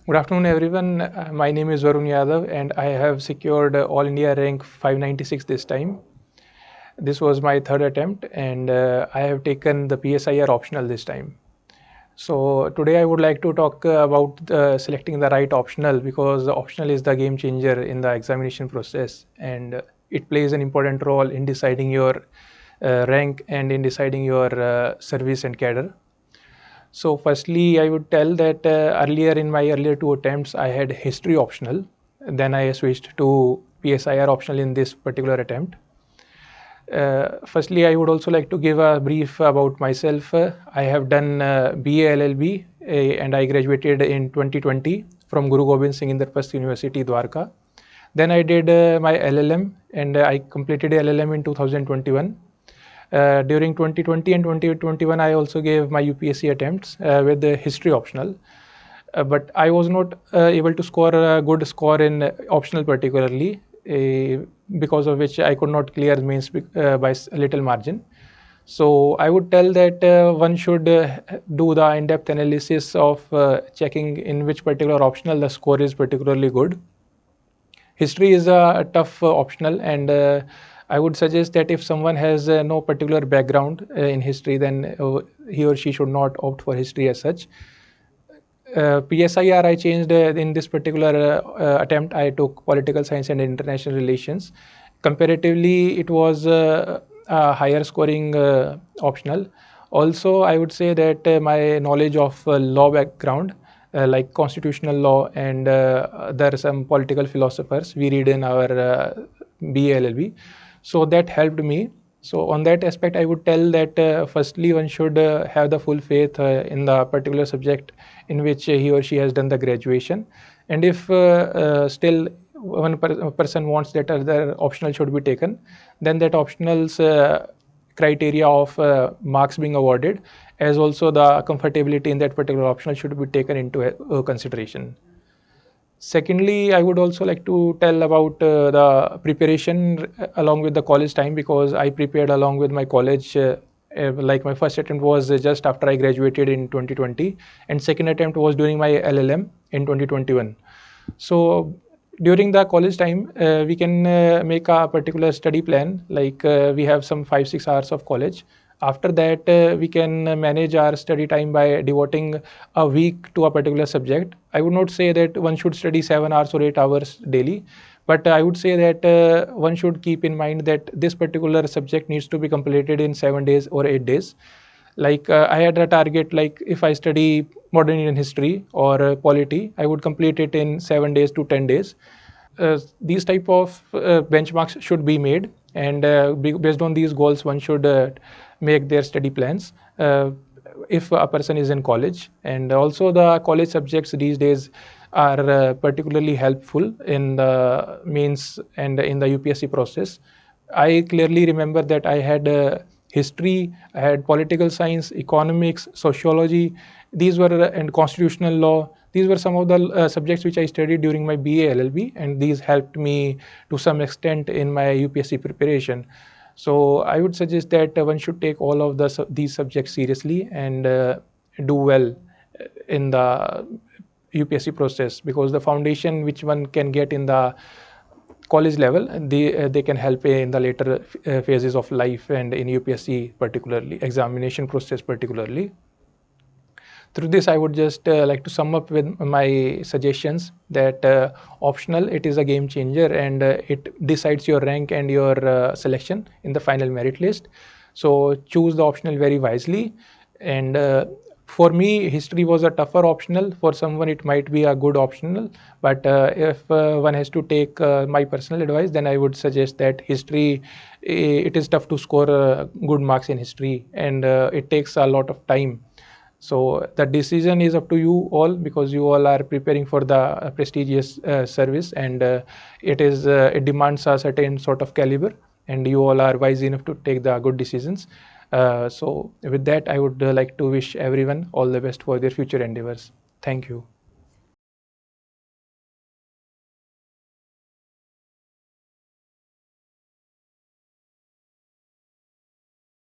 Good afternoon, everyone. My name is Varun Yadav, and I have secured All India rank 596 this time. This was my third attempt, and I have taken the PSIR optional this time. So today I would like to talk about selecting the right optional, because the optional is the game changer in the examination process, and it plays an important role in deciding your rank and in deciding your service and cadre. So firstly, I would tell that in my earlier two attempts, I had history optional. Then I switched to PSIR optional in this particular attempt. Firstly, I would also like to give a brief about myself. I have done BA LLB and I graduated in 2020 from Guru Gobind Singh Indraprasth University, Dwarka. Then I did my LLM and I completed LLM in 2021. During 2020 and 2021, I also gave my UPSC attempts with the history optional. But I was not able to score a good score in optional particularly, because of which I could not clear mains by a little margin. So I would tell that one should do the in-depth analysis of checking in which particular optional the score is particularly good. History is a tough optional, and I would suggest that if someone has no particular background in history, then he or she should not opt for history as such. PSIR I changed in this particular attempt. I took political science and international relations. Comparatively, it was a higher scoring optional. Also, I would say that my knowledge of law background, like constitutional law, and there are some political philosophers we read in our BA LLB, so that helped me. So on that aspect, I would tell that firstly, one should have the full faith in the particular subject in which he or she has done the graduation. And if still one person wants that other optional should be taken, then that optional's criteria of marks being awarded, as also the comfortability in that particular optional should be taken into consideration. Secondly, I would also like to tell about the preparation along with the college time, because I prepared along with my college. Like my first attempt was just after I graduated in 2020, and second attempt was during my LLM in 2021. So during the college time, we can make a particular study plan, like we have some 5-6 hours of college. After that, we can manage our study time by devoting a week to a particular subject. I would not say that one should study 7 hours or 8 hours daily, but I would say that one should keep in mind that this particular subject needs to be completed in 7 days or 8 days. Like I had a target, like if I study modern Indian history or polity, I would complete it in 7 days to 10 days. These type of benchmarks should be made, and based on these goals, one should make their study plans if a person is in college. And also the college subjects these days are particularly helpful in the mains and in the UPSC process. I clearly remember that I had history, I had political science, economics, sociology. These were and constitutional law. These were some of the subjects which I studied during my BA LLB, and these helped me to some extent in my UPSC preparation. So I would suggest that one should take all of these subjects seriously and do well in the UPSC process, because the foundation which one can get in the college level, they can help in the later phases of life and in UPSC particularly, examination process particularly. Through this, I would just like to sum up with my suggestions that optional, it is a game changer, and it decides your rank and your selection in the final merit list. So choose the optional very wisely. And for me, history was a tougher optional. For someone, it might be a good optional. But if one has to take my personal advice, then I would suggest that history, it is tough to score good marks in history, and it takes a lot of time. So the decision is up to you all, because you all are preparing for the prestigious service, and it demands a certain sort of caliber, and you all are wise enough to take the good decisions. So with that, I would like to wish everyone all the best for their future endeavors. Thank you.